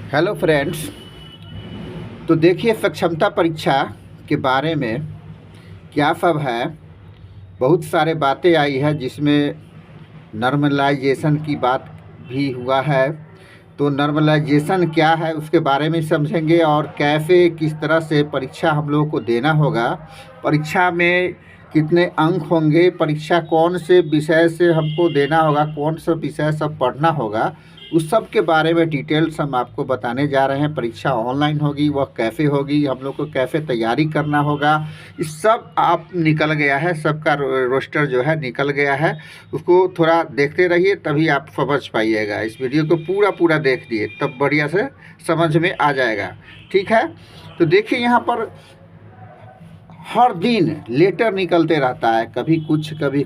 Hello friends. तो देखिए, सक्षमता परीक्षा के बारे में क्या सब है। बहुत सारे बातें आई है जिसमें नॉर्मलाइजेशन की बात भी हुआ है। तो नॉर्मलाइजेशन क्या है उसके बारे में समझेंगे, और कैसे किस तरह से परीक्षा हम लोगों को देना होगा, परीक्षा में कितने अंक होंगे, परीक्षा कौन से विषय से हमको देना होगा, कौन सा विषय सब पढ़ना होगा, उस सब के बारे में डिटेल्स हम आपको बताने जा रहे हैं। परीक्षा ऑनलाइन होगी, वह कैसे होगी, हम लोग को कैसे तैयारी करना होगा, इस सब आप निकल गया है, सबका रोस्टर जो है निकल गया है। उसको थोड़ा देखते रहिए, तभी आप समझ पाइएगा। इस वीडियो को पूरा देख लिए, तब बढ़िया से समझ में आ जाएगा। ठीक है, तो देखिए यहाँ पर हर दिन लेटर निकलते रहता है, कभी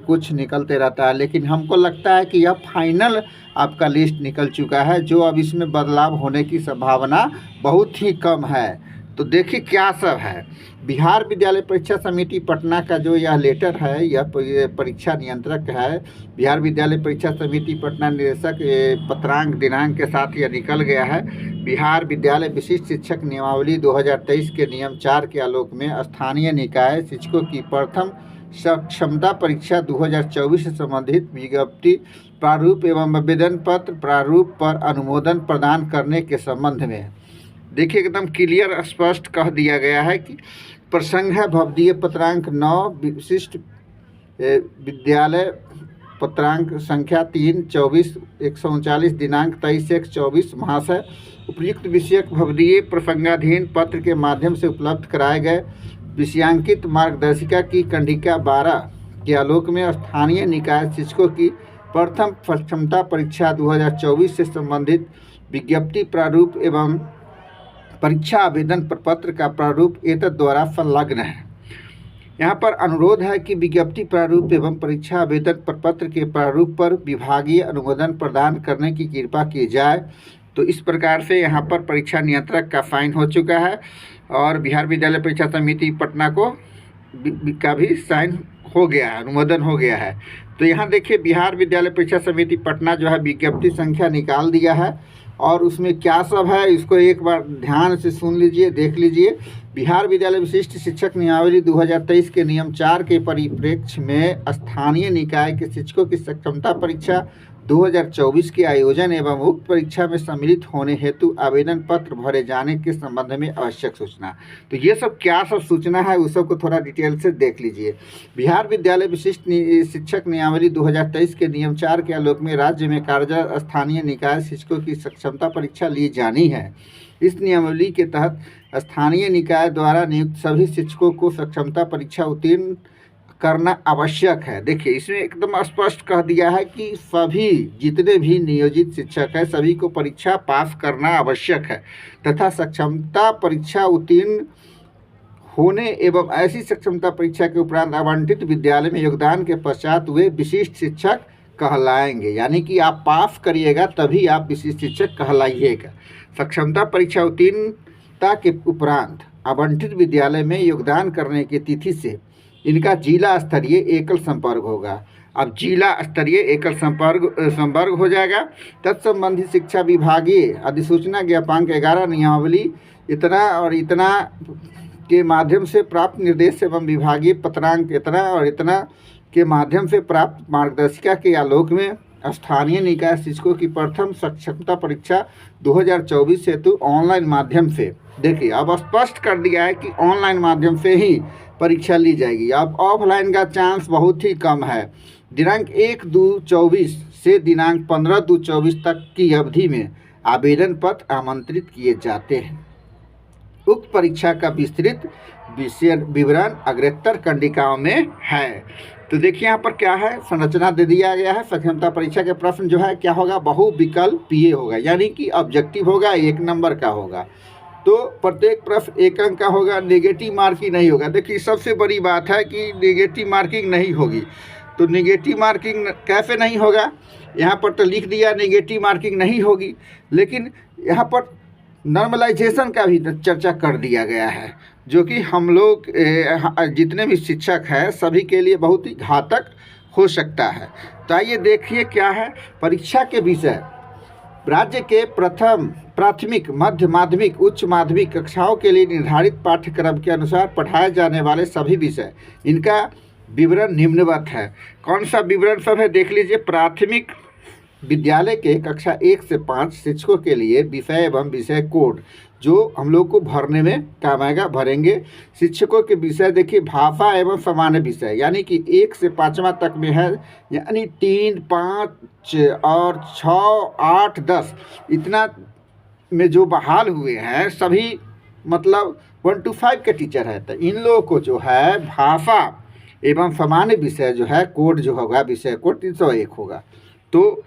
कुछ निकलते रहता है, लेकिन हमको लगता है कि यह फाइनल आपका लिस्ट निकल चुका है, जो अब इसमें बदलाव होने की संभावना बहुत ही कम है। तो देखिए क्या सब है। बिहार विद्यालय परीक्षा समिति पटना का जो यह लेटर है, यह परीक्षा नियंत्रक है। बिहार विद्यालय परीक्षा समिति पटना निदेशक पत्रांक दिनांक के साथ यह निकल गया है। बिहार विद्यालय विशिष्ट शिक्षक नियमावली 2023 के नियम 4 के आलोक में स्थानीय निकाय शिक्षकों की प्रथम सक्षमता परीक्षा 2024 से संबंधित विज्ञप्ति प्रारूप एवं आवेदन पत्र प्रारूप पर अनुमोदन प्रदान करने के संबंध में देखिए एकदम क्लियर स्पष्ट कह दिया गया है कि प्रसंग है भवदीय पत्रांक 9 विशिष्ट विद्यालय पत्रांक संख्या 3/24/139 दिनांक 23/1/24 महाशय उपयुक्त विषयक भवदीय प्रसंगाधीन पत्र के माध्यम से उपलब्ध कराए गए विषयांकित मार्गदर्शिका की कंडिका 12 के आलोक में स्थानीय निकाय शिक्षकों की प्रथम सक्षमता परीक्षा 2024 से संबंधित विज्ञप्ति प्रारूप एवं परीक्षा आवेदन प्रपत्र का प्रारूप एतद द्वारा संलग्न है। यहाँ पर अनुरोध है कि विज्ञप्ति प्रारूप एवं परीक्षा आवेदन प्रपत्र के प्रारूप पर विभागीय अनुमोदन प्रदान करने की कृपा की जाए। तो इस प्रकार से यहाँ पर परीक्षा नियंत्रक का साइन हो चुका है और बिहार विद्यालय परीक्षा समिति पटना को का भी साइन हो गया है, अनुमोदन हो गया है। तो यहाँ देखिए बिहार विद्यालय परीक्षा समिति पटना जो है विज्ञप्ति संख्या निकाल दिया है, और उसमें क्या सब है इसको एक बार ध्यान से सुन लीजिए, देख लीजिए। बिहार विद्यालय विशिष्ट शिक्षक नियमावली 2023 के नियम 4 के परिप्रेक्ष्य में स्थानीय निकाय के शिक्षकों की सक्षमता परीक्षा 2024 के आयोजन एवं उक्त परीक्षा में सम्मिलित होने हेतु आवेदन पत्र भरे जाने के संबंध में आवश्यक सूचना। तो ये सब क्या सब सूचना है उस सब को थोड़ा डिटेल से देख लीजिए। बिहार विद्यालय विशिष्ट शिक्षक नियमावली 2023 के नियम 4 के आलोक में राज्य में कार्यरत स्थानीय निकाय शिक्षकों की सक्षमता परीक्षा ली जानी है। इस नियमावली के तहत स्थानीय निकाय द्वारा नियुक्त सभी शिक्षकों को सक्षमता परीक्षा उत्तीर्ण करना आवश्यक है। देखिए इसमें एकदम स्पष्ट कह दिया है कि सभी जितने भी नियोजित शिक्षक हैं सभी को परीक्षा पास करना आवश्यक है तथा सक्षमता परीक्षा उत्तीर्ण होने एवं ऐसी सक्षमता परीक्षा के उपरांत आवंटित विद्यालय में योगदान के पश्चात वे विशिष्ट शिक्षक कहलाएंगे। यानी कि आप पास करिएगा तभी आप विशिष्ट शिक्षक कहलाइएगा। सक्षमता परीक्षा उत्तीर्णता के उपरांत आवंटित विद्यालय में योगदान करने की तिथि से इनका जिला स्तरीय एकल संपर्क होगा। अब जिला स्तरीय एकल संपर्क हो जाएगा। तत्संबंधी शिक्षा विभागीय अधिसूचना ज्ञापांक 11 नियमावली इतना और इतना के माध्यम से प्राप्त निर्देश एवं विभागीय पत्रांक इतना और इतना के माध्यम से प्राप्त मार्गदर्शिका के आलोक में स्थानीय निकाय शिक्षकों की प्रथम सक्षमता परीक्षा 2024 हेतु ऑनलाइन माध्यम से देखिए अब स्पष्ट कर दिया है कि ऑनलाइन माध्यम से ही परीक्षा ली जाएगी। अब ऑफलाइन का चांस बहुत ही कम है। दिनांक 1/2/24 से दिनांक 15/2/24 तक की अवधि में आवेदन पत्र आमंत्रित किए जाते हैं। उक्त परीक्षा का विस्तृत विवरण अग्रतर कंडिकाओं में है। तो देखिए यहाँ पर क्या है, संरचना दे दिया गया है। सक्षमता परीक्षा के प्रश्न जो है क्या होगा, बहुविकल्पीय होगा, यानी कि ऑब्जेक्टिव होगा, 1 नंबर का होगा। तो प्रत्येक प्रश्न 1 अंक का होगा, नेगेटिव मार्किंग नहीं होगा। देखिए सबसे बड़ी बात है कि नेगेटिव मार्किंग नहीं होगी। तो नेगेटिव मार्किंग कैसे नहीं होगा, यहाँ पर तो लिख दिया नेगेटिव मार्किंग नहीं होगी, लेकिन यहाँ पर नॉर्मलाइजेशन का भी चर्चा कर दिया गया है, जो कि हम लोग जितने भी शिक्षक हैं सभी के लिए बहुत ही घातक हो सकता है। तो आइए देखिए क्या है परीक्षा के विषय। राज्य के प्रथम प्राथमिक, मध्य माध्यमिक, उच्च माध्यमिक कक्षाओं के लिए निर्धारित पाठ्यक्रम के अनुसार पढ़ाए जाने वाले सभी विषय, इनका विवरण निम्नवत है। कौन सा विवरण सब है देख लीजिए। प्राथमिक विद्यालय के कक्षा 1 से 5 शिक्षकों के लिए विषय एवं विषय कोड जो हम लोग को भरने में काम आएगा, भरेंगे। शिक्षकों के विषय देखिए भाषा एवं सामान्य विषय, यानी कि 1 से 5वां तक में है, यानी 3, 5 और 6, 8, 10 इतना में जो बहाल हुए हैं सभी मतलब 1 to 5 के टीचर है। तो इन लोगों को जो है भाषा एवं सामान्य विषय जो है कोड जो होगा, विषय कोड 301 होगा। तो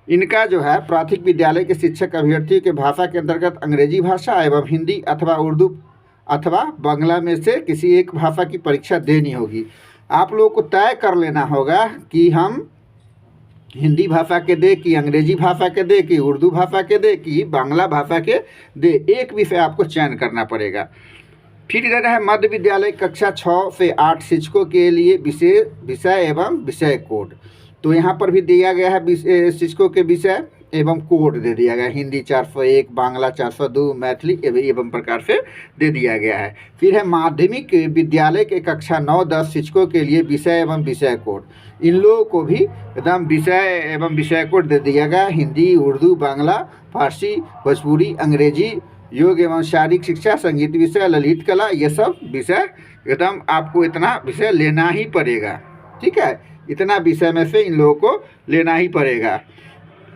इनका जो है प्राथमिक विद्यालय के शिक्षक अभ्यर्थियों के भाषा के अंतर्गत अंग्रेजी भाषा एवं हिंदी अथवा उर्दू अथवा बांग्ला में से किसी एक भाषा की परीक्षा देनी होगी। आप लोगों को तय कर लेना होगा कि हम हिंदी भाषा के दे कि अंग्रेजी भाषा के दे कि उर्दू भाषा के दे कि बांग्ला भाषा के दे, एक विषय आपको चयन करना पड़ेगा। फिर इधर है मध्य विद्यालय कक्षा 6 से 8 शिक्षकों के लिए विषय एवं विषय कोड। तो यहाँ पर भी दिया गया है शिक्षकों के विषय एवं कोड दे दिया गया है। हिंदी 401, बांग्ला 402, मैथिली एवं प्रकार से दे दिया गया है। फिर है माध्यमिक विद्यालय के कक्षा 9-10 शिक्षकों के लिए विषय एवं विषय कोड। इन लोगों को भी एकदम विषय एवं विषय कोड दे दिया गया। हिंदी, उर्दू, बांग्ला, फारसी, भोजपुरी, अंग्रेजी, योग एवं शारीरिक शिक्षा, संगीत विषय, ललित कला, ये सब विषय एकदम आपको इतना विषय लेना ही पड़ेगा। ठीक है, इतना विषय में से इन लोगों को लेना ही पड़ेगा।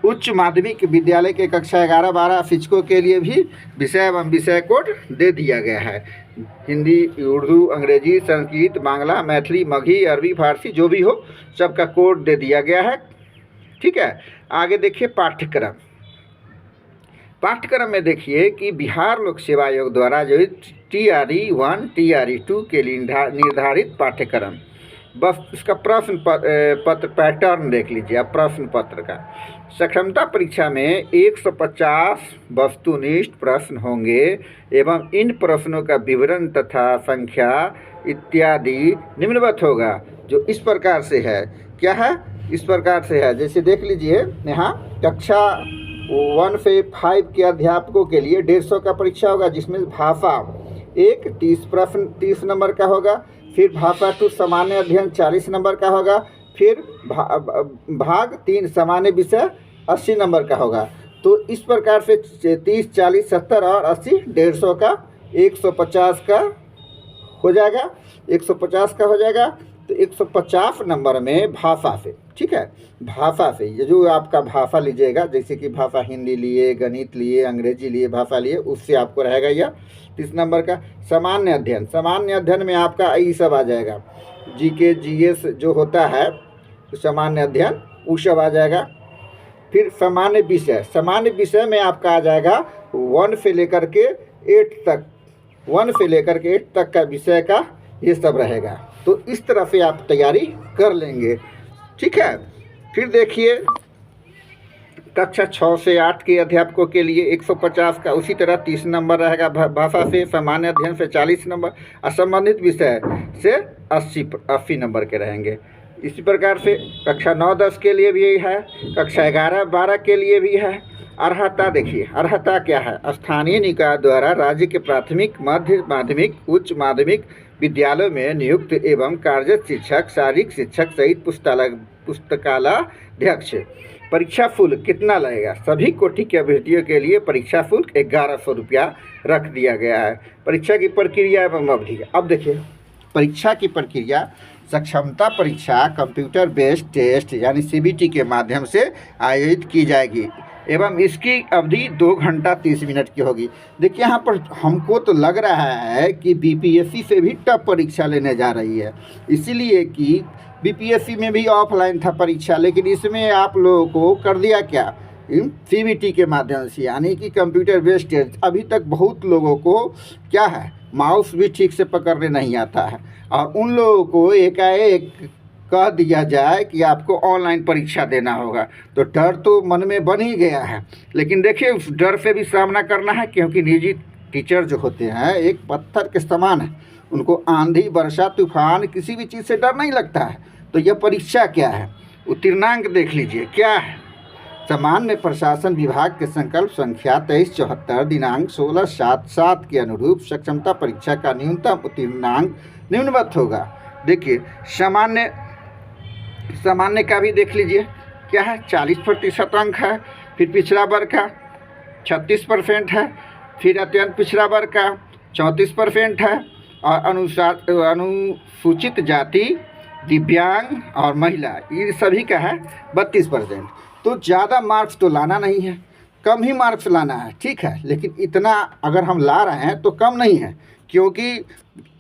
उच्च माध्यमिक विद्यालय के कक्षा 11-12 शिक्षकों के लिए भी विषय एवं विषय कोड दे दिया गया है। हिंदी, उर्दू, अंग्रेजी, संस्कृत, बांग्ला, मैथिली, मगही, अरबी, फारसी जो भी हो सबका कोड दे दिया गया है। ठीक है, आगे देखिए पाठ्यक्रम में देखिए कि बिहार लोक सेवा आयोग द्वारा जो TRE 1, TRE 2 के लिए निर्धारित पाठ्यक्रम, बस इसका प्रश्न पत्र पैटर्न देख लीजिए। अब प्रश्न पत्र का सक्षमता परीक्षा में 150 वस्तुनिष्ठ प्रश्न होंगे एवं इन प्रश्नों का विवरण तथा संख्या इत्यादि निम्नवत होगा। जो इस प्रकार से है, क्या है, इस प्रकार से है। जैसे देख लीजिए यहाँ कक्षा 1 से 5 के अध्यापकों के लिए 150 का परीक्षा होगा, जिसमें भाषा 1 30 प्रश्न 30 नंबर का होगा। फिर भाषा 2 सामान्य अध्ययन 40 नंबर का होगा। फिर भाग 3 सामान्य विषय 80 नंबर का होगा। तो इस प्रकार से 30, 40, 70 और 80 150 का 150 का हो जाएगा, 150 का हो जाएगा। तो 150 नंबर में भाषा से, ठीक है, भाषा से ये जो आपका भाषा लीजिएगा, जैसे कि भाषा हिंदी लिए, गणित लिए, अंग्रेजी लिए, भाषा लिए, उससे आपको रहेगा यह 30 नंबर का। सामान्य अध्ययन में आपका ये सब आ जाएगा, GK GS जो होता है तो सामान्य अध्ययन वो सब आ जाएगा। फिर सामान्य विषय में आपका आ जाएगा 1 से लेकर के 8 तक, 1 से लेकर के 8 तक का विषय का ये सब रहेगा। तो इस तरह से आप तैयारी कर लेंगे। ठीक है, फिर देखिए कक्षा 6 से 8 के अध्यापकों के लिए 150 का उसी तरह 30 नंबर रहेगा। भाषा से, सामान्य अध्ययन से 40 नंबर, असंबंधित विषय से 80 नंबर के रहेंगे। इसी प्रकार से कक्षा 9-10 के लिए भी यही है, कक्षा 11-12 के लिए भी है। अर्हता देखिए, अर्हता क्या है, स्थानीय निकाय द्वारा राज्य के प्राथमिक, मध्य माध्यमिक, उच्च माध्यमिक विद्यालयों में नियुक्त एवं कार्यरत शिक्षक, शारीरिक शिक्षक सहित पुस्तकालयाध्यक्ष। परीक्षा शुल्क कितना लगेगा? सभी कोटि के अभ्यर्थियों के लिए परीक्षा शुल्क 1100 रुपया रख दिया गया है। परीक्षा की प्रक्रिया एवं अवधि, अब देखिए परीक्षा की प्रक्रिया, सक्षमता परीक्षा कंप्यूटर बेस्ड टेस्ट यानी CBT के माध्यम से आयोजित की जाएगी एवं इसकी अवधि 2 घंटा 30 मिनट की होगी। देखिए यहाँ पर हमको तो लग रहा है कि BPSC से भी टफ परीक्षा लेने जा रही है, इसीलिए कि BPSC में भी ऑफलाइन था परीक्षा, लेकिन इसमें आप लोगों को कर दिया क्या, CBT के माध्यम से, यानी कि कंप्यूटर बेस्ड टेस्ट। अभी तक बहुत लोगों को क्या है, माउस भी ठीक से पकड़ने नहीं आता है, और उन लोगों को एकाएक कह दिया जाए कि आपको ऑनलाइन परीक्षा देना होगा, तो डर तो मन में बन ही गया है। लेकिन देखिए उस डर से भी सामना करना है, क्योंकि निजी टीचर जो होते हैं एक पत्थर के समान है, उनको आंधी, वर्षा, तूफान किसी भी चीज़ से डर नहीं लगता है। तो यह परीक्षा क्या है, उत्तीर्णांक देख लीजिए क्या है, सामान्य प्रशासन विभाग के संकल्प संख्या 2374 दिनांक 16/7/7 के अनुरूप सक्षमता परीक्षा का न्यूनतम उत्तीर्णांक निम्नवत होगा। देखिए सामान्य का भी देख लीजिए क्या है, 40% अंक है। फिर पिछड़ा वर्ग का 36% है। फिर अत्यंत पिछड़ा वर्ग का 34% है। और अनुसूचित जाति, दिव्यांग और महिला, ये सभी का है 32%। तो ज़्यादा मार्क्स तो लाना नहीं है, कम ही मार्क्स लाना है, ठीक है। लेकिन इतना अगर हम ला रहे हैं तो कम नहीं है, क्योंकि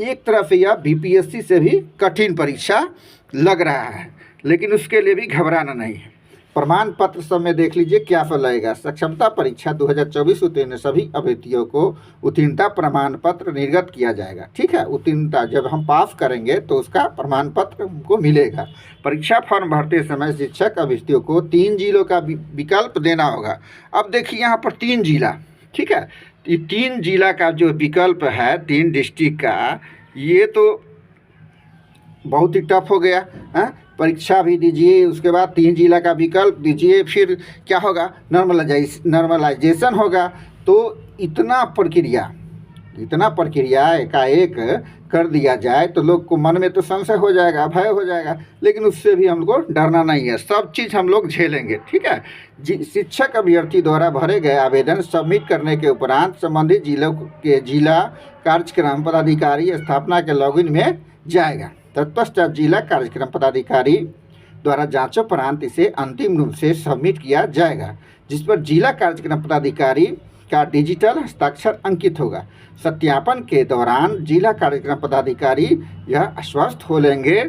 एक तरफ यह बीपीएससी से भी कठिन परीक्षा लग रहा है, लेकिन उसके लिए भी घबराना नहीं है। प्रमाण पत्र सब में देख लीजिए क्या फल आएगा। सक्षमता परीक्षा 2024 उत्तीर्ण सभी अभ्यर्थियों को उत्तीर्णता प्रमाण पत्र निर्गत किया जाएगा, ठीक है। उत्तीर्णता जब हम पास करेंगे तो उसका प्रमाण पत्र हमको मिलेगा। परीक्षा फॉर्म भरते समय शिक्षक अभ्यर्थियों को 3 जिलों का विकल्प देना होगा। अब देखिए यहाँ पर 3 जिला, ठीक है। ये 3 जिला का जो विकल्प है, 3 डिस्ट्रिक्ट का, ये तो बहुत ही टफ हो गया है। परीक्षा भी दीजिए, उसके बाद 3 जिला का विकल्प दीजिए, फिर क्या होगा, नॉर्मलाइजेशन होगा। तो इतना प्रक्रिया एकाएक कर दिया जाए तो लोग को मन में तो संशय हो जाएगा, भय हो जाएगा। लेकिन उससे भी हम लोग डरना नहीं है, सब चीज़ हम लोग झेलेंगे, ठीक है। शिक्षक अभ्यर्थी द्वारा भरे गए आवेदन सबमिट करने के उपरांत संबंधित जिलों के जिला कार्यक्रम पदाधिकारी स्थापना के लॉगिन में जाएगा। तत्पश्चात जिला कार्यक्रम पदाधिकारी द्वारा जांचोपरांत इसे अंतिम रूप से सबमिट किया जाएगा, जिस पर जिला कार्यक्रम पदाधिकारी का डिजिटल हस्ताक्षर अंकित होगा। सत्यापन के दौरान जिला कार्यक्रम पदाधिकारी यह आश्वस्त हो लेंगे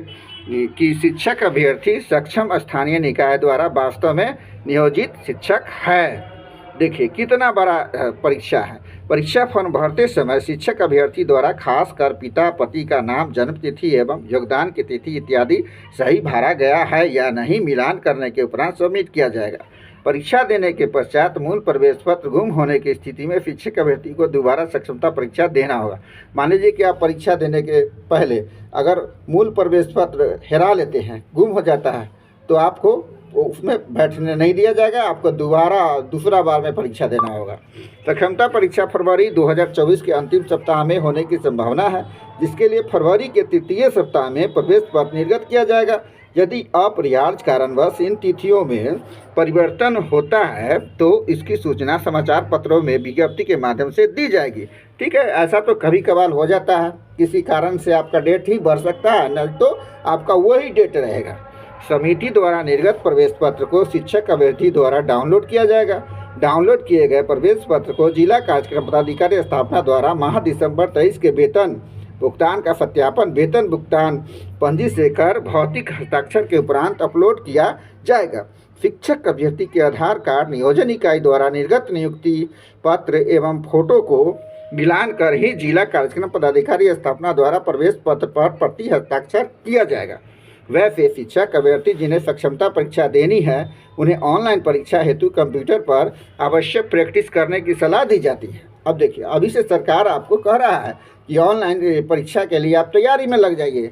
कि शिक्षक अभ्यर्थी सक्षम स्थानीय निकाय द्वारा वास्तव में नियोजित शिक्षक है। देखिए कितना बड़ा परीक्षा है। परीक्षा फॉर्म भरते समय शिक्षक अभ्यर्थी द्वारा खासकर पिता पति का नाम, जन्म तिथि एवं योगदान की तिथि इत्यादि सही भरा गया है या नहीं मिलान करने के उपरांत सबमिट किया जाएगा। परीक्षा देने के पश्चात मूल प्रवेश पत्र गुम होने की स्थिति में शिक्षक अभ्यर्थी को दोबारा सक्षमता परीक्षा देना होगा। मान लीजिए कि आप परीक्षा देने के पहले अगर मूल प्रवेश पत्र हेरा लेते हैं, गुम हो जाता है, तो आपको उसमें बैठने नहीं दिया जाएगा, आपको दूसरा बार में परीक्षा देना होगा। सक्षमता परीक्षा फरवरी 2024 के अंतिम सप्ताह में होने की संभावना है, जिसके लिए फरवरी के तृतीय सप्ताह में प्रवेश पत्र निर्गत किया जाएगा। यदि अपरिहार्य कारणवश इन तिथियों में परिवर्तन होता है तो इसकी सूचना समाचार पत्रों में विज्ञप्ति के माध्यम से दी जाएगी, ठीक है। ऐसा तो कभी कभार हो जाता है, किसी कारण से आपका डेट ही बढ़ सकता है, नहीं तो आपका वही डेट रहेगा। समिति द्वारा निर्गत प्रवेश पत्र को शिक्षक अभ्यर्थी द्वारा डाउनलोड किया जाएगा। डाउनलोड किए गए प्रवेश पत्र को जिला कार्यक्रम पदाधिकारी स्थापना द्वारा माह दिसंबर 23 के वेतन भुगतान का सत्यापन वेतन भुगतान पंजी से कर भौतिक हस्ताक्षर के उपरांत अपलोड किया जाएगा। शिक्षक अभ्यर्थी के आधार कार्ड नियोजन इकाई द्वारा निर्गत नियुक्ति पत्र एवं फोटो को मिलान कर ही जिला कार्यक्रम पदाधिकारी स्थापना द्वारा प्रवेश पत्र पर प्रति हस्ताक्षर किया जाएगा। वैसे शिक्षक अभ्यर्थी जिन्हें सक्षमता परीक्षा देनी है, उन्हें ऑनलाइन परीक्षा हेतु कंप्यूटर पर आवश्यक प्रैक्टिस करने की सलाह दी जाती है। अब देखिए, अभी से सरकार आपको कह रहा है कि ऑनलाइन परीक्षा के लिए आप तैयारी में लग जाइए।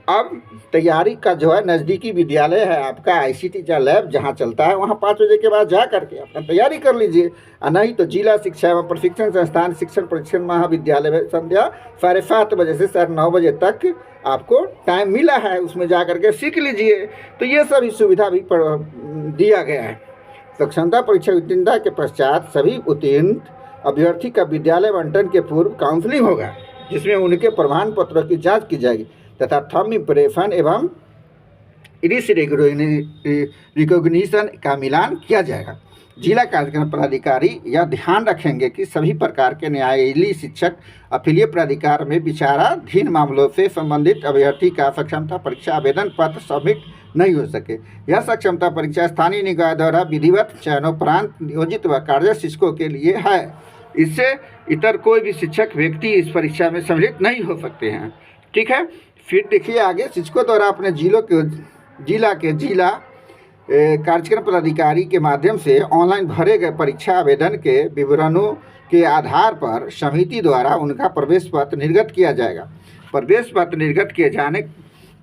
अब तैयारी का जो है नज़दीकी विद्यालय है आपका ICT का लैब जहाँ चलता है, वहाँ 5 बजे के बाद जा करके अपना तैयारी कर लीजिए। और नहीं तो जिला शिक्षा एवं प्रशिक्षण संस्थान शिक्षण प्रशिक्षण महाविद्यालय में संध्या 7:30 बजे से 9:30 बजे तक आपको टाइम मिला है, उसमें जा करके सीख लीजिए। तो ये सभी सुविधा भी दिया गया है। सक्षमता परीक्षा उत्तीर्णता के पश्चात सभी उत्तीर्ण अभ्यर्थी का विद्यालय आवंटन के पूर्व काउंसलिंग होगा, जिसमें उनके प्रमाण पत्रों की जाँच की जाएगी तथा थंब इम्प्रेशन एवं इरिस रिकॉग्निशन का मिलान किया जाएगा। जिला कार्यक्रम पदाधिकारी यह ध्यान रखेंगे कि सभी प्रकार के न्यायालयी शिक्षक अपीलीय प्राधिकार में विचाराधीन मामलों से संबंधित अभ्यर्थी का सक्षमता परीक्षा आवेदन पत्र सबमिट नहीं हो सके। यह सक्षमता परीक्षा स्थानीय निकाय द्वारा विधिवत चयनोपरांत नियोजित व कार्यरत शिक्षकों के लिए है। इससे इतर कोई भी शिक्षक व्यक्ति इस परीक्षा में सम्मिलित नहीं हो सकते हैं, ठीक है। फिर देखिए आगे, शिक्षकों द्वारा अपने जिला कार्यक्रम पदाधिकारी के माध्यम से ऑनलाइन भरे गए परीक्षा आवेदन के विवरणों के आधार पर समिति द्वारा उनका प्रवेश पत्र निर्गत किया जाएगा। प्रवेश पत्र निर्गत किए जाने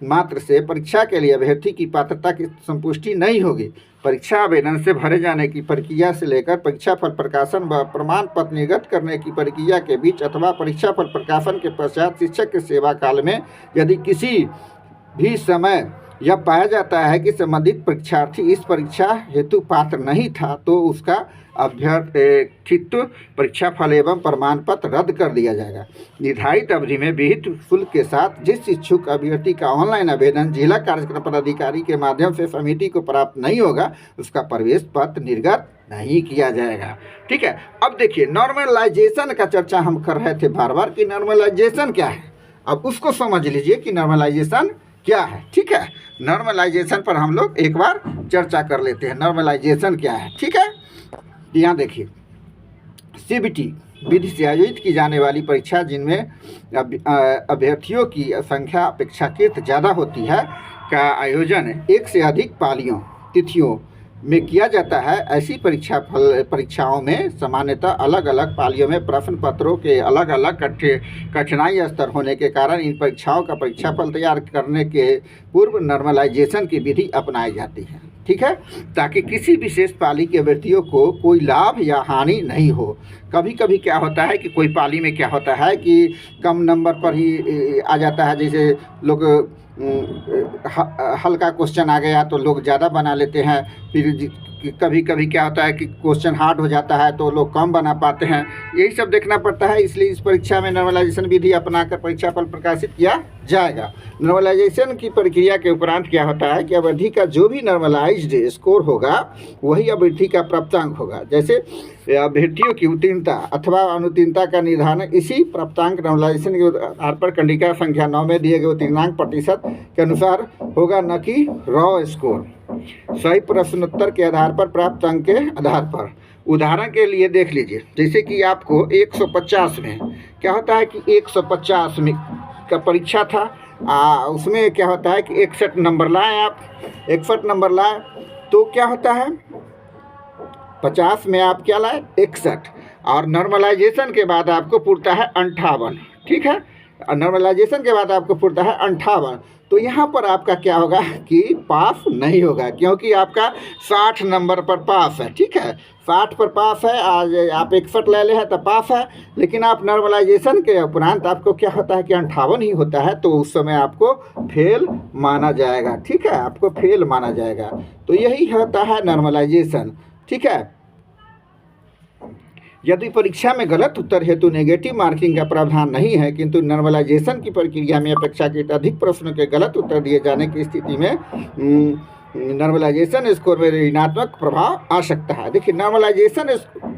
मात्र से परीक्षा के लिए अभ्यर्थी की पात्रता की संपुष्टि नहीं होगी। परीक्षा आवेदन से भरे जाने की प्रक्रिया से लेकर परीक्षा फल प्रकाशन व प्रमाण पत्र निर्गत करने की प्रक्रिया के बीच अथवा परीक्षा फल प्रकाशन के पश्चात शिक्षक के सेवा काल में यदि किसी भी समय यह पाया जाता है कि संबंधित परीक्षार्थी इस परीक्षा हेतु पात्र नहीं था तो उसका अभ्यर्थित्व परीक्षा फल एवं प्रमाण पत्र रद्द कर दिया जाएगा। निर्धारित अवधि में विहित शुल्क के साथ जिस इच्छुक अभ्यर्थी का ऑनलाइन आवेदन जिला कार्यक्रम पदाधिकारी के माध्यम से समिति को प्राप्त नहीं होगा उसका प्रवेश पत्र निर्गत नहीं किया जाएगा। ठीक है, अब देखिए नॉर्मलाइजेशन का चर्चा हम कर रहे थे बार बार कि नॉर्मलाइजेशन क्या है। अब उसको समझ लीजिए कि नॉर्मलाइजेशन क्या है। ठीक है, नॉर्मलाइजेशन पर हम लोग एक बार चर्चा कर लेते हैं। नॉर्मलाइजेशन क्या है? ठीक है, यहाँ देखिए सीबीटी विधि से आयोजित की जाने वाली परीक्षा जिनमें अभ्यर्थियों की संख्या अपेक्षाकृत ज़्यादा होती है का आयोजन एक से अधिक पालियों तिथियों में किया जाता है। ऐसी परीक्षाओं में सामान्यतः अलग अलग पालियों में प्रश्न पत्रों के अलग अलग कठिनाई स्तर होने के कारण इन परीक्षाओं का परीक्षाफल तैयार करने के पूर्व नॉर्मलाइजेशन की विधि अपनाई जाती है। ठीक है, ताकि किसी विशेष पाली के अभ्यर्थियों को कोई लाभ या हानि नहीं हो। कभी कभी क्या होता है कि कोई पाली में क्या होता है कि कम नंबर पर ही आ जाता है, जैसे लोग हल्का क्वेश्चन आ गया तो लोग ज़्यादा बना लेते हैं, फिर कभी कभी क्या होता है कि क्वेश्चन हार्ड हो जाता है तो लोग कम बना पाते हैं। यही सब देखना पड़ता है, इसलिए इस परीक्षा में नॉर्मलाइजेशन विधि अपनाकर परीक्षा फल प्रकाशित किया जाएगा। नॉर्मलाइजेशन की प्रक्रिया के उपरांत क्या होता है कि अवधि का जो भी नॉर्मलाइज्ड स्कोर होगा वही अवधि का प्राप्तांक होगा। जैसे अभ्यर्थियों की उत्तीर्णता अथवा अनुत्तीर्णता का निर्धारण इसी प्राप्तांक नॉर्मलाइजेशन के आधार पर कंडिका संख्या 9 में दिए गए उत्तीर्णांक प्रतिशत के अनुसार होगा, न कि रॉ स्कोर। सही प्रश्नोत्तर के आधार पर प्राप्त अंक के आधार पर। उदाहरण के लिए देख लीजिए, जैसे कि आपको 150 में क्या होता है कि 150 में का परीक्षा था, उसमें क्या होता है कि 61 नंबर लाए आप, 61 नंबर लाए तो क्या होता है 50 में आप क्या लाए 61, और नॉर्मलाइजेशन के बाद आपको पूछता है 58। ठीक है, नॉर्मलाइजेशन के बाद आपको पूछता है 58, तो यहाँ पर आपका क्या होगा कि पास नहीं होगा, क्योंकि आपका 60 नंबर पर पास है। ठीक है, 60 पर पास है, आज आप 61 ले ले हैं तो पास है, लेकिन आप नॉर्मलाइजेशन के उपरांत आपको क्या होता है कि 58 ही होता है, तो उस समय आपको फेल माना जाएगा। ठीक है, आपको फेल माना जाएगा। तो यही होता है नॉर्मलाइजेशन। ठीक है, यदि परीक्षा में गलत उत्तर हेतु नेगेटिव मार्किंग का प्रावधान नहीं है, किंतु नॉर्मलाइजेशन की प्रक्रिया में अपेक्षाकृत अधिक प्रश्नों के गलत उत्तर दिए जाने की स्थिति में नॉर्मलाइजेशन स्कोर में ऋणात्मक प्रभाव आ सकता है। देखिए, नॉर्मलाइजेशन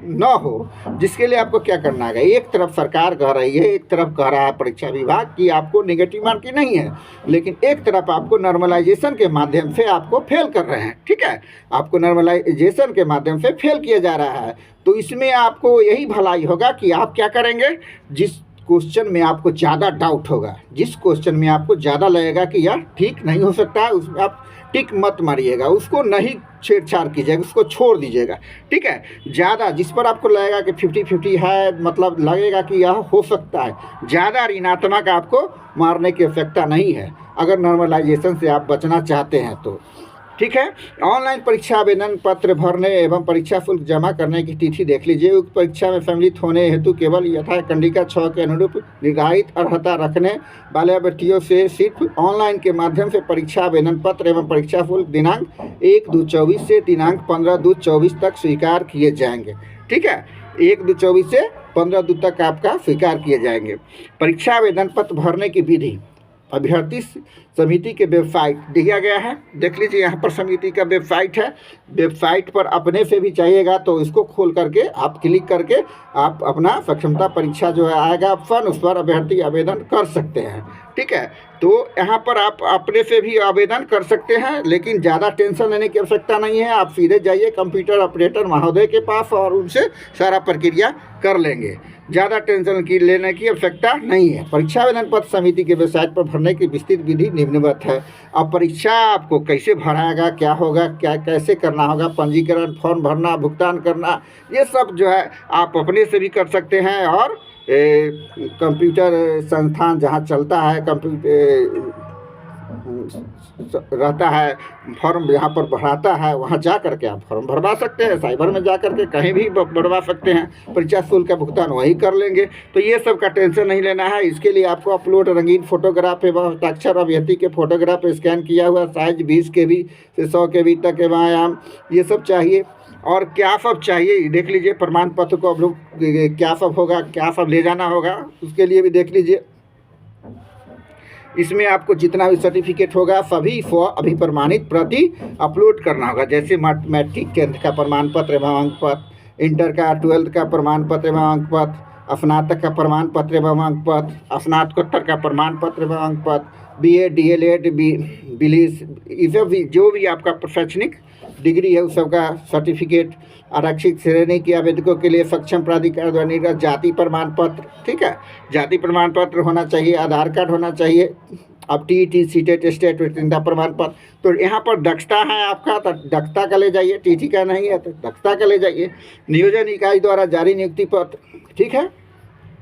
न हो जिसके लिए आपको क्या करना है, एक तरफ सरकार कह रही है, एक तरफ कह रहा है परीक्षा विभाग कि आपको नेगेटिव मार्किंग नहीं है, लेकिन एक तरफ आपको नॉर्मलाइजेशन के माध्यम से आपको फेल कर रहे हैं। ठीक है, आपको नॉर्मलाइजेशन के माध्यम से फेल किया जा रहा है, तो इसमें आपको यही भलाई होगा कि आप क्या करेंगे, जिस क्वेश्चन में आपको ज़्यादा डाउट होगा, जिस क्वेश्चन में आपको ज़्यादा लगेगा कि यार ठीक नहीं हो सकता है, उसमें आप टिक मत मारिएगा, उसको नहीं छेड़छाड़ कीजिएगा, उसको छोड़ दीजिएगा। ठीक है, ज़्यादा जिस पर आपको लगेगा कि 50-50 है, मतलब लगेगा कि यह हो सकता है, ज़्यादा ऋणात्मक आपको मारने की आवश्यकता नहीं है अगर नॉर्मलाइजेशन से आप बचना चाहते हैं तो। ठीक है, ऑनलाइन परीक्षा आवेदन पत्र भरने एवं परीक्षा शुल्क जमा करने की तिथि देख लीजिए। उक्त परीक्षा में सम्मिलित होने हेतु केवल यथा कंडिका 6 के अनुरूप निर्धारित अर्हता रखने वाले अभ्यर्थियों से सिर्फ ऑनलाइन के माध्यम से परीक्षा आवेदन पत्र एवं परीक्षा शुल्क दिनांक 1/2/24 से दिनांक 15/2/24 तक स्वीकार किए जाएंगे। ठीक है, 1/2/24 से 15/2 तक आपका स्वीकार किए जाएंगे। परीक्षा आवेदन पत्र भरने की विधि अभ्यर्थी समिति के वेबसाइट दिया गया है, देख लीजिए, यहाँ पर समिति का वेबसाइट है। वेबसाइट पर अपने से भी चाहिएगा तो इसको खोल करके आप क्लिक करके आप अपना सक्षमता परीक्षा जो है आएगा ऑप्शन, उस पर अभ्यर्थी आवेदन कर सकते हैं। ठीक है, तो यहाँ पर आप अपने से भी आवेदन कर सकते हैं, लेकिन ज़्यादा टेंशन लेने की आवश्यकता नहीं है। आप सीधे जाइए कंप्यूटर ऑपरेटर महोदय के पास और उनसे सारा प्रक्रिया कर लेंगे, ज़्यादा टेंशन की लेने की आवश्यकता नहीं है। परीक्षा आवेदन पत्र समिति के वेबसाइट पर भरने की विस्तृत विधि निम्नवत है। अब परीक्षा आपको कैसे भराएगा, क्या होगा, क्या कैसे करना होगा, पंजीकरण, फॉर्म भरना, भुगतान करना, ये सब जो है आप अपने से भी कर सकते हैं, और कंप्यूटर संस्थान जहाँ चलता है कंप्यूटर रहता है, फॉर्म यहाँ पर भराता है, वहाँ जा करके आप फॉर्म भरवा सकते हैं। साइबर में जा करके कहीं भी भरवा सकते हैं, परीक्षा शुल्क का भुगतान वही कर लेंगे। तो ये सब का टेंशन नहीं लेना है। इसके लिए आपको अपलोड रंगीन फोटोग्राफ एवं हस्ताक्षर अभ्यर्थी के फोटोग्राफ स्कैन किया हुआ साइज 20 KB से 100 KB तक के व्यायाम, ये सब चाहिए। और क्या सब चाहिए देख लीजिए। प्रमाण पत्र को आप लोग क्या सब होगा, क्या सब ले जाना होगा, उसके लिए भी देख लीजिए। इसमें आपको जितना भी सर्टिफिकेट होगा सभी अभी प्रमाणित प्रति अपलोड करना होगा। जैसे मैट्रिक 10th का प्रमाण पत्र एवं अंक पत्र, इंटर का 12th का प्रमाण पत्र एवं अंक पत्र, स्नातक का प्रमाण पत्र एवं अंक पत्र, स्नातकोत्तर का प्रमाण पत्र एवं अंक पत्र, BA DLED बिलीस, इसे भी जो भी आपका प्रशैक्षणिक डिग्री है उस सब का सर्टिफिकेट। आरक्षित श्रेणी के आवेदकों के लिए सक्षम प्राधिकार द्वारा निर्गत जाति प्रमाण पत्र, ठीक है, जाति प्रमाण पत्र होना चाहिए, आधार कार्ड होना चाहिए। अब TET सीटेट स्टेट उत्तीर्णता प्रमाण पत्र। तो यहाँ पर दक्षता है आपका, तो दक्षता का ले जाइए, TT का नहीं है तो दक्षता का ले जाइए। नियोजन इकाई द्वारा जारी नियुक्ति पत्र, ठीक है।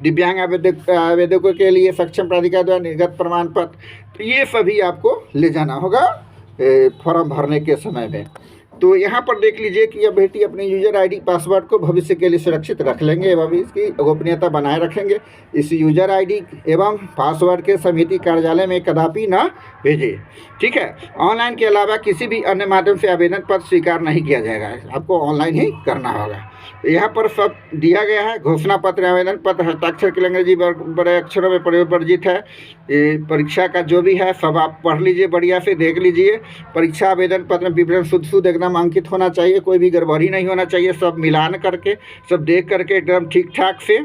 दिव्यांग आवेदकों के लिए सक्षम प्राधिकार द्वारा निर्गत प्रमाण पत्र, तो ये सभी आपको ले जाना होगा फॉर्म भरने के समय में। तो यहाँ पर देख लीजिए कि अभ्यर्थी अपने यूजर ID पासवर्ड को भविष्य के लिए सुरक्षित रख लेंगे एवं इसकी गोपनीयता बनाए रखेंगे। इस यूजर ID एवं पासवर्ड के समिति कार्यालय में कदापि न भेजें, ठीक है। ऑनलाइन के अलावा किसी भी अन्य माध्यम से आवेदन पत्र स्वीकार नहीं किया जाएगा, आपको ऑनलाइन ही करना होगा। यहाँ पर सब दिया गया है। घोषणा पत्र, आवेदन पत्र, हस्ताक्षर के अंग्रेजी बड़े अक्षरों में प्रयोग वर्जित है। ये परीक्षा का जो भी है सब आप पढ़ लीजिए, बढ़िया से देख लीजिए। परीक्षा आवेदन पत्र में विवरण शुद्ध एकदम अंकित होना चाहिए, कोई भी गड़बड़ी नहीं होना चाहिए। सब मिलान करके, सब देख करके एकदम ठीक ठाक से,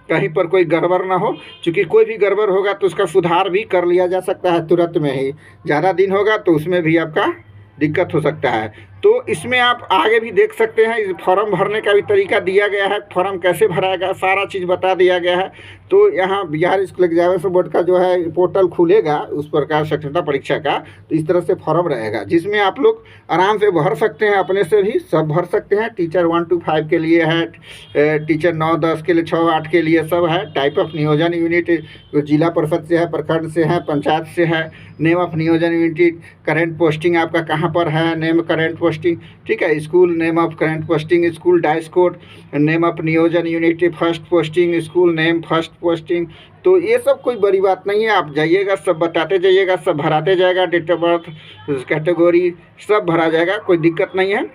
कहीं पर कोई गड़बड़ ना हो। क्योंकि कोई भी गड़बड़ होगा तो उसका सुधार भी कर लिया जा सकता है तुरंत में ही। ज़्यादा दिन होगा तो उसमें भी आपका दिक्कत हो सकता है। तो इसमें आप आगे भी देख सकते हैं, इस फॉर्म भरने का भी तरीका दिया गया है, फॉर्म कैसे भराएगा सारा चीज़ बता दिया गया है। तो यहाँ बिहार स्कूल एग्जामिनेशन बोर्ड का जो है पोर्टल खुलेगा उस प्रकार साक्षरता परीक्षा का, तो इस तरह से फॉर्म रहेगा जिसमें आप लोग आराम से भर सकते हैं, अपने से भी सब भर सकते हैं। टीचर 1 to 5 के लिए है, टीचर 9-10 के लिए, 6-8 के लिए सब है। टाइप ऑफ नियोजन यूनिट जिला परिषद से है, प्रखंड से है, पंचायत से है। नेम ऑफ नियोजन यूनिट, करेंट पोस्टिंग आपका कहाँ पर है, नेम करेंट पोस्टिंग, ठीक है। School name of current posting, school DISE code, name of नियोजन unit first posting, school name first posting. तो ये सब कोई बड़ी बात नहीं है, आप जाइएगा सब बताते जाइएगा, सब भराते जाएगा। डेट ऑफ बर्थ, कैटेगरी सब भरा जाएगा, कोई दिक्कत नहीं है।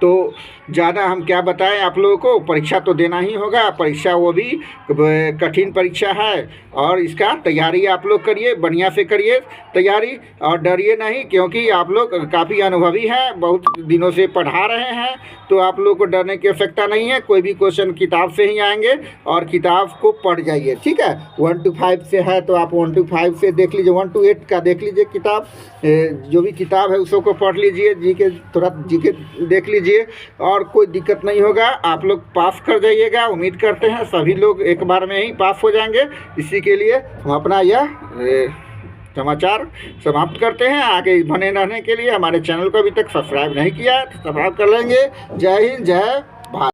तो ज़्यादा हम क्या बताएं आप लोगों को, परीक्षा तो देना ही होगा। परीक्षा वो भी कठिन परीक्षा है और इसका तैयारी आप लोग करिए, बढ़िया से करिए तैयारी और डरिए नहीं, क्योंकि आप लोग काफ़ी अनुभवी हैं, बहुत दिनों से पढ़ा रहे हैं। तो आप लोग को डरने की आवश्यकता नहीं है। कोई भी क्वेश्चन किताब से ही आएंगे और किताब को पढ़ जाइए, ठीक है। 1 to 5 से है तो आप 1 to 5 से देख लीजिए, 1 to 8 का देख लीजिए किताब, जो भी किताब है उसको पढ़ लीजिए, जीके थोड़ा जीके देख लीजिए और कोई दिक्कत नहीं होगा। आप लोग पास कर जाइएगा, उम्मीद करते हैं सभी लोग एक बार में ही पास हो जाएंगे। इसी के लिए हम अपना यह समाचार समाप्त करते हैं। आगे बने रहने के लिए हमारे चैनल को अभी तक सब्सक्राइब नहीं किया है तो सब्सक्राइब कर लेंगे। जय हिंद, जय भारत।